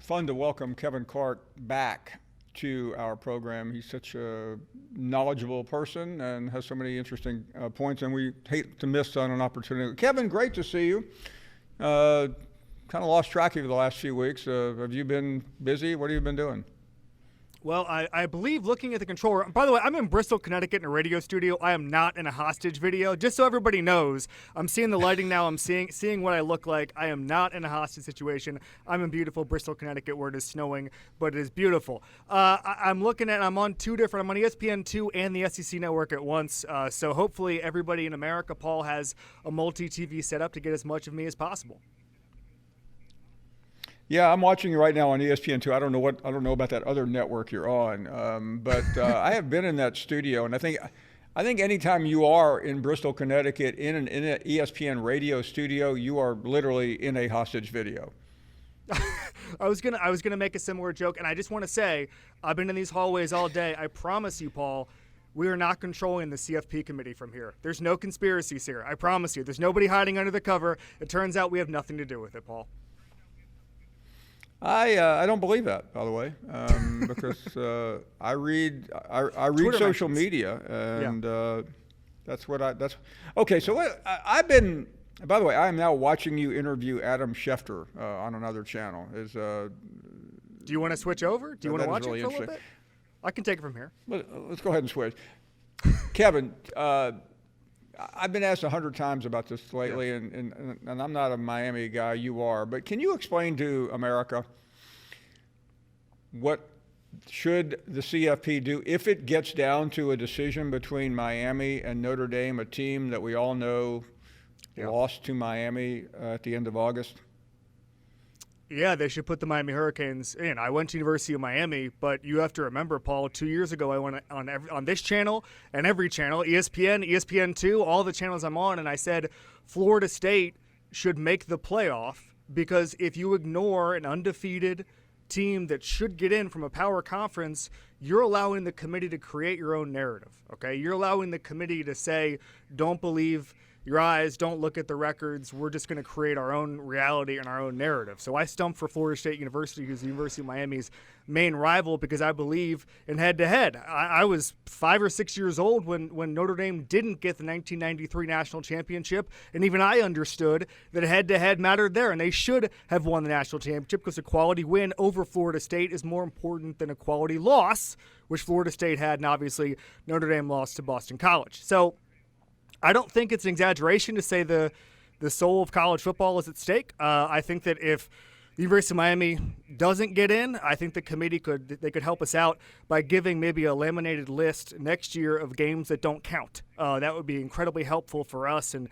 fun to welcome Kevin Clark back to our program. He's such a knowledgeable person and has so many interesting points, and we hate to miss on an opportunity. Kevin, great to see you. Kind of lost track of you the last few weeks. Have you been busy? What have you been doing? Well, I believe looking at the controller. By the way, I'm in Bristol, Connecticut in a radio studio. I am not in a hostage video. Just so everybody knows, I'm seeing the lighting now. I'm seeing what I look like. I am not in a hostage situation. I'm in beautiful Bristol, Connecticut, where it is snowing, but it is beautiful. I'm looking at. I'm on I'm on ESPN2 and the SEC Network at once. So hopefully everybody in America, Paul, has a multi-TV setup to get as much of me as possible. Yeah, I'm watching you right now on ESPN2. I don't know about that other network you're on, but I have been in that studio, and I think anytime you are in Bristol, Connecticut, in an ESPN radio studio, you are literally in a hostage video. I was gonna make a similar joke, and I just want to say I've been in these hallways all day. I promise you, Paul, we are not controlling the CFP committee from here. There's no conspiracies here. I promise you. There's nobody hiding under the cover. It turns out we have nothing to do with it, Paul. I don't believe that, by the way, because I read Twitter social mentions. media, and Yeah. that's okay. So I've been. By the way, I am now watching you interview Adam Schefter on another channel. Do you want to switch over? Do you want to watch really it for a little bit? I can take it from here. Let's go ahead and switch. Kevin, I've been asked 100 times about this lately, Yeah. and I'm not a Miami guy. You are, but can you explain to America what should the CFP do if it gets down to a decision between Miami and Notre Dame, a team that we all know lost to Miami at the end of August? Yeah, they should put the Miami Hurricanes in. I went to University of Miami, but you have to remember, Paul, 2 years ago I went on this channel and every channel, ESPN, ESPN2, all the channels I'm on, and I said Florida State should make the playoff because if you ignore an undefeated team that should get in from a power conference, you're allowing the committee to create your own narrative, okay? You're allowing the committee to say, don't believe your eyes, don't look at the records. We're just going to create our own reality and our own narrative. So I stumped for Florida State University, who's the University of Miami's main rival, because I believe in head-to-head. I was 5 or 6 years old when Notre Dame didn't get the 1993 national championship, and even I understood that head-to-head mattered there, and they should have won the national championship because a quality win over Florida State is more important than a quality loss, which Florida State had, and obviously Notre Dame lost to Boston College. So I don't think it's an exaggeration to say the soul of college football is at stake. I think that if the University of Miami doesn't get in, I think the committee could help us out by giving maybe a laminated list next year of games that don't count. That would be incredibly helpful for us and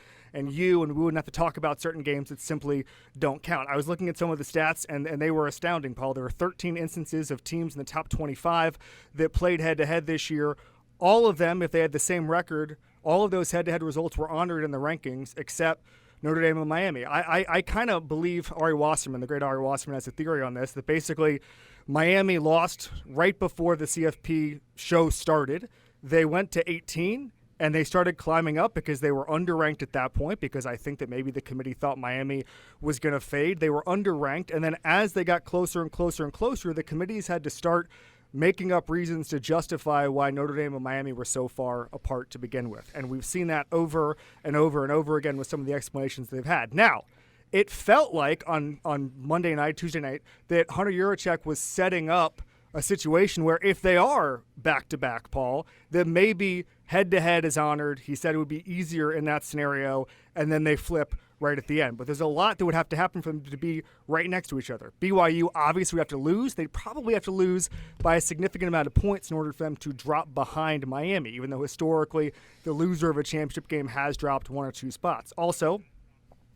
you, and we wouldn't have to talk about certain games that simply don't count. I was looking at some of the stats, and they were astounding, Paul. There were 13 instances of teams in the top 25 that played head-to-head this year. All of them, if they had the same record, all of those head-to-head results were honored in the rankings except Notre Dame and Miami. I kind of believe Ari Wasserman, the great Ari Wasserman, has a theory on this, that basically Miami lost right before the CFP show started. They went to 18, and they started climbing up because they were underranked at that point, because I think that maybe the committee thought Miami was going to fade. They were underranked, and then as they got closer and closer and closer, the committees had to start making up reasons to justify why Notre Dame and Miami were so far apart to begin with. And we've seen that over and over and over again with some of the explanations they've had. Now, it felt like on Monday night, Tuesday night, that Hunter Yurachek was setting up a situation where if they are back-to-back, Paul, then maybe head-to-head is honored. He said it would be easier in that scenario, and then they flip right at the end. But there's a lot that would have to happen for them to be right next to each other. BYU obviously would have to lose. They'd probably have to lose by a significant amount of points in order for them to drop behind Miami, even though historically the loser of a championship game has dropped 1 or 2 spots. Also,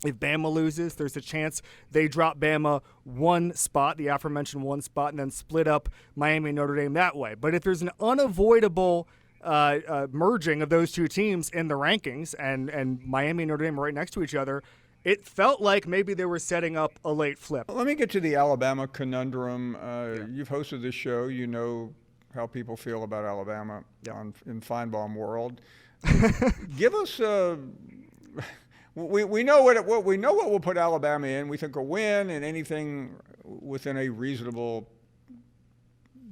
if Bama loses, there's a chance they drop Bama 1 spot, the aforementioned 1 spot, and then split up Miami and Notre Dame that way. But if there's an unavoidable merging of those two teams in the rankings, and Miami and Notre Dame are right next to each other, it felt like maybe they were setting up a late flip. Let me get to the Alabama conundrum. You've hosted this show. You know how people feel about Alabama in Finebaum world. Give us we know what will put Alabama in. We think a win, and anything within a reasonable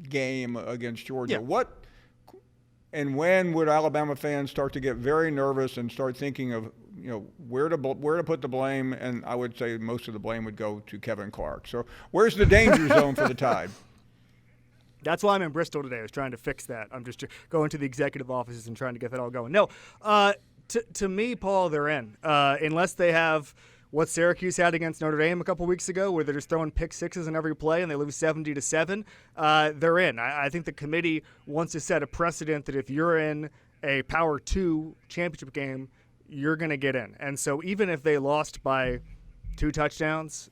game against Georgia. Yeah. What and when would Alabama fans start to get very nervous and start thinking of where to put the blame? And I would say most of the blame would go to Kevin Clark. So where's the danger zone for the Tide? That's why I'm in Bristol today. I was trying to fix that. I'm just going to the executive offices and trying to get that all going. No, to me, Paul, they're in. Unless they have what Syracuse had against Notre Dame a couple weeks ago, where they're just throwing pick sixes in every play and they lose 70-7, they're in. I think the committee wants to set a precedent that if you're in a Power 2 championship game, you're going to get in. And so even if they lost by 2 touchdowns,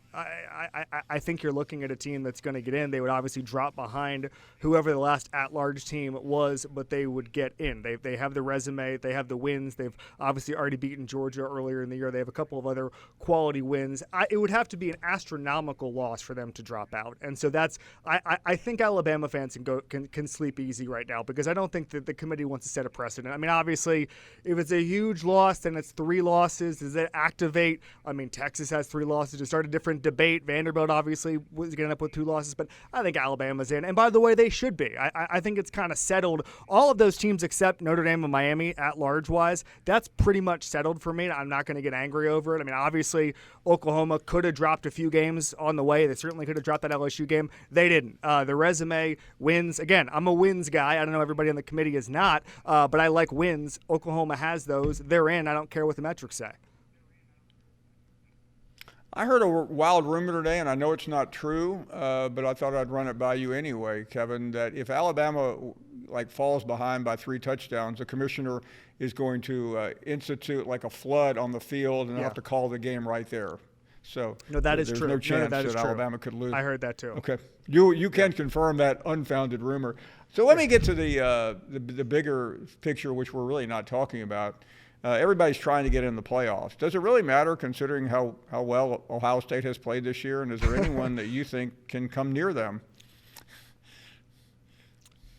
I think you're looking at a team that's going to get in. They would obviously drop behind whoever the last at-large team was, but they would get in. They have the resume. They have the wins. They've obviously already beaten Georgia earlier in the year. They have a couple of other quality wins. It would have to be an astronomical loss for them to drop out. And so that's I think Alabama fans can sleep easy right now, because I don't think that the committee wants to set a precedent. I mean, obviously, if it's a huge loss, then it's 3 losses. Does it activate? I mean, Texas has 3 losses to start a different debate. Vanderbilt obviously was going to end up with 2 losses, but I think Alabama's in. And by the way, they should be. I think it's kind of settled. All of those teams except Notre Dame and Miami at large wise, that's pretty much settled for me. I'm not going to get angry over it. I mean, obviously, Oklahoma could have dropped a few games on the way. They certainly could have dropped that LSU game. They didn't. The resume wins. Again, I'm a wins guy. I don't know everybody on the committee is not, but I like wins. Oklahoma has those. They're in. I don't care what the metrics say. I heard a wild rumor today, and I know it's not true, but I thought I'd run it by you anyway, Kevin, that if Alabama falls behind by 3 touchdowns, the commissioner is going to institute a flood on the field, and they'll have to call the game right there. So no, that is there's true. no chance that Alabama could lose. I heard that too. Okay, you can confirm that unfounded rumor. So let me get to the bigger picture, which we're really not talking about. Everybody's trying to get in the playoffs. Does it really matter, considering how well Ohio State has played this year? And is there anyone that you think can come near them?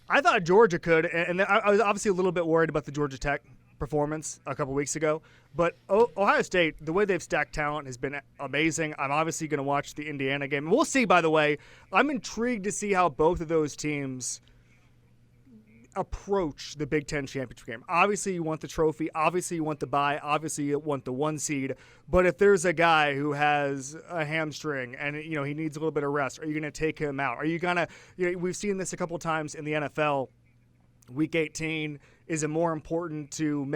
I thought Georgia could, and I was obviously a little bit worried about the Georgia Tech performance a couple weeks ago. But Ohio State, the way they've stacked talent has been amazing. I'm obviously going to watch the Indiana game. And we'll see, by the way. I'm intrigued to see how both of those teams approach the Big Ten championship game. Obviously, you want the trophy. Obviously, you want the bye. Obviously, you want the 1 seed. But if there's a guy who has a hamstring and he needs a little bit of rest, are you going to take him out? Are you going to? We've seen this a couple times in the NFL. Week 18 is it more important to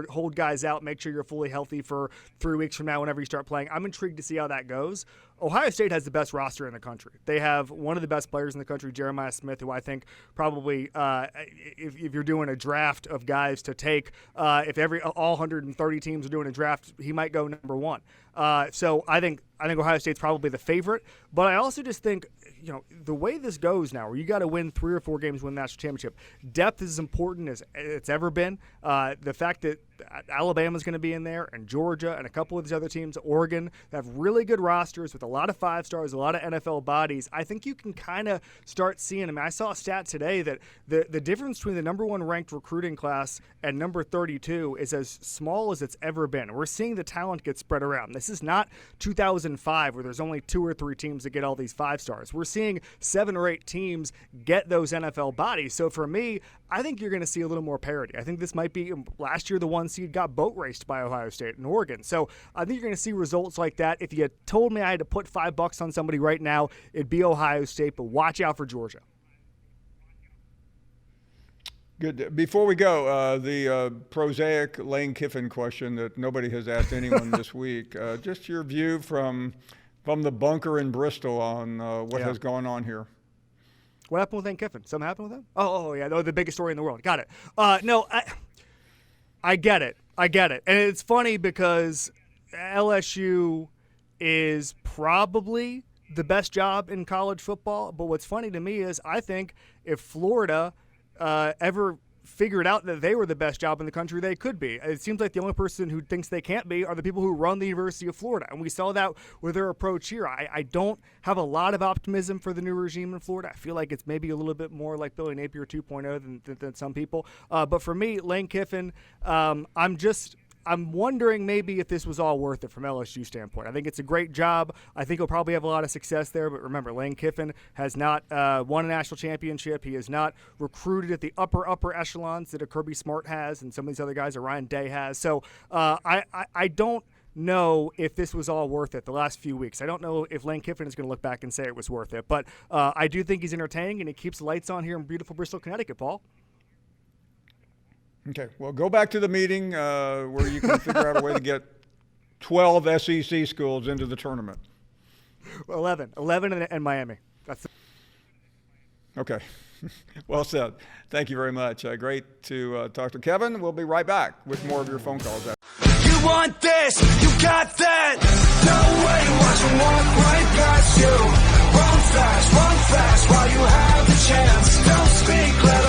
hold guys out, make sure you're fully healthy for 3 weeks from now whenever you start playing. I'm intrigued to see how that goes. Ohio State has the best roster in the country. They have one of the best players in the country, Jeremiah Smith, who I think probably, if you're doing a draft of guys to take, if all 130 teams are doing a draft, he might go number 1. So I think Ohio State's probably the favorite. But I also just think, the way this goes now, where you got to win 3 or 4 games to win the national championship, depth is as important as it's ever been. The fact that Alabama's going to be in there, and Georgia, and a couple of these other teams, Oregon, that have really good rosters with a lot of 5-stars, a lot of NFL bodies. I think you can kind of start seeing. I mean, I saw a stat today that the difference between the number 1 ranked recruiting class and number 32 is as small as it's ever been. We're seeing the talent get spread around. This is not 2005 where there's only 2 or 3 teams that get all these 5-stars. We're seeing 7 or 8 teams get those NFL bodies. So for me, I think you're going to see a little more parity. I think this might be last year the 1 seed got boat raced by Ohio State and Oregon. So I think you're going to see results like that. If you told me I had to put $5 on somebody right now, it'd be Ohio State, but watch out for Georgia. Good. Before we go, the prosaic Lane Kiffin question that nobody has asked anyone this week. Just your view from the bunker in Bristol on what has gone on here. What happened with Lane Kiffin? Something happened with him? Oh yeah, the biggest story in the world. Got it. No, I get it. And it's funny because LSU is probably the best job in college football. But what's funny to me is I think if Florida ever figured out that they were the best job in the country, they could be. It seems like the only person who thinks they can't be are the people who run the University of Florida. And we saw that with their approach here. I don't have a lot of optimism for the new regime in Florida. I feel like it's maybe a little bit more like Billy Napier 2.0 than some people. But for me, Lane Kiffin, I'm wondering maybe if this was all worth it from LSU standpoint. I think it's a great job. I think he'll probably have a lot of success there. But remember, Lane Kiffin has not won a national championship. He has not recruited at the upper echelons that a Kirby Smart has and some of these other guys that Ryan Day has. So I don't know if this was all worth it the last few weeks. I don't know if Lane Kiffin is going to look back and say it was worth it. But I do think he's entertaining, and he keeps the lights on here in beautiful Bristol, Connecticut, Paul. Okay, well, go back to the meeting where you can figure out a way to get 12 SEC schools into the tournament. 11 and Miami. That's okay. Well said. Thank you very much. Great to talk to Kevin. We'll be right back with more of your phone calls. You want this, you got that. No way, watch them walk right past you. Run fast while you have the chance. Don't speak, let